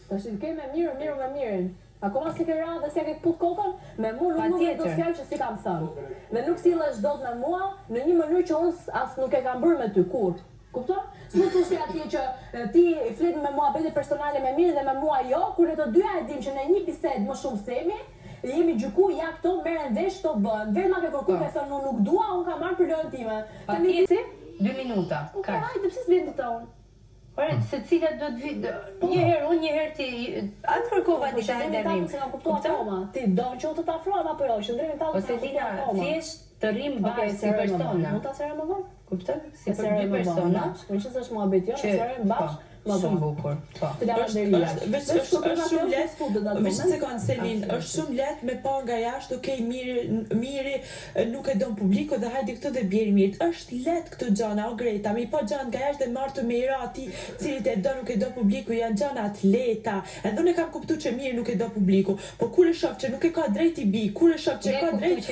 Tash i ke me mirën. Akoma si ke ranë dhe si ke put kokën, me mu nuk e do fjalë që si kam thënë. Dhe nuk sillesh dot me mua në një mënyrë që unë as nuk e kam bërë me ty kur. Kupton? S'mund të thosh atje që ti flet me mua bete personale me mirë dhe me mua jo, kur ne të dyja e dim që në një bisedë më shumë themi, jemi gjyku, ja këto merren vesh, këto bën. Vetë ma ke kërkuar me thënë unë nuk dua, unë kam marrë për lojën time. Tani si? 2 minuta. Okej, hajde, pse s'vjen të tonë? Ore, se cilat do të vi, një herë unë, një herë ti, atë kërkova dita e nderim. Se kam kuptuar akoma. Ti do që unë të ta afrohem apo jo? Qëndrimin tallë. Ose Lina, thjesht të rrim bashkë si persona. Mund ta serem më vonë? Kupton? Si për dy persona. Më qenë se është muhabet jo, serem bashkë. Shumë bukur. Po. Është shumë lehtë, veç sekond Selin, është shumë lehtë me pa nga jashtë, okay, miri nuk e don publiku dhe hajde këtë dhe bjeri mirë. Është lehtë këto gjana, o Greta, mi pa gjana nga jashtë dhe marrë të mira ati cilit e do nuk e do publiku, janë gjana të lehta. Edhe unë e kam kuptu që mirë nuk e do publiku, po kur e shoh që nuk e ka drejt i bi, kur e shoh që ka drejt,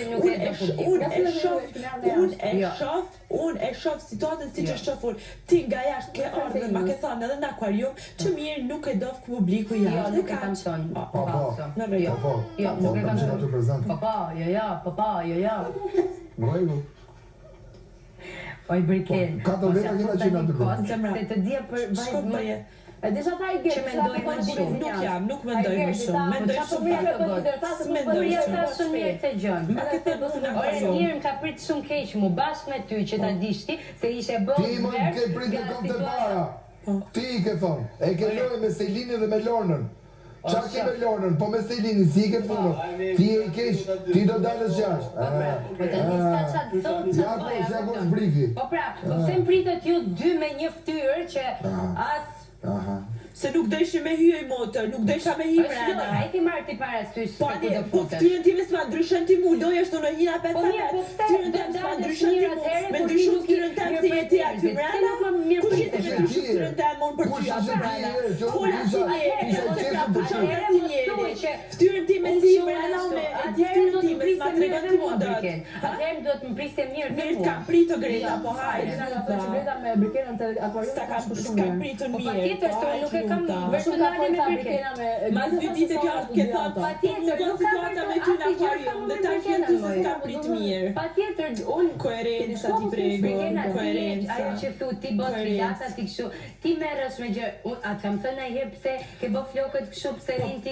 unë e shoh situatën si që shohur ti nga jashtë ke ardhur, ma ke thënë edhe në akuarium që mirë nuk e do publiku jashtë. Jo, nuk e kam thënë. Jo, nuk e kam thënë. Papa, jo. Më rregull. Po i bërken. Ka të veta këta që nga të kërë. Se të dje për vajzë më... E disha ta i gjerë, që mendoj më shumë. Nuk mendoj më shumë. Mendoj shumë mirë të gjën. Ore, njërë më ka pritë shumë keq mu bashkë me ty që ta dishti se ishe bërë Ti më ke pritë e kom të para. Ti i ke thonë. E ke lojë me Selinin dhe me Lornën. Qa ke me Lornën, po me Selinin, si i ke punë. Ti e i keq, ti do dalës jashtë. Po të njësë ka qatë thotë që bëja. Ja ku është briki. Po pra, po pse më pritët ju dy me një ftyrë që as... Se nuk do ishim me hyj motor, nuk do isha me hy brenda. A i ti marrë ti parasysh se ku do Po futesh. ftyrën time s'ma ndryshon ti mu, doja shto në hina 5 Po mirë, po pse ftyrën time s'ma ndryshon ti mu, me ndryshon ftyrën time se jeti aty brenda. Kush jeti me ndryshon ftyrën time unë për ty aty brenda? Ftyrën time si brenda me ftyrën time s'ma tregon ti mu dot. Atëherë do të më priste mirë të Mirë mua. t'kam pritë Greta, po hajde. Greta me Brikenën të akuarium S'ka pritën mirë. Patjetër se unë nuk e kam personale me Brikenën. Mas 2 ditë kjo ke thënë Patjetër, nuk ka situata me ty në akuarium dhe tash vjen ty se s'ka prit mirë. Patjetër, unë Koherenca ti prego, koherenca. Ajo që thu ti bë sfidata ti kështu, ti merresh me gjë, atë kam thënë ai herë pse ke bë flokët kështu pse rin ti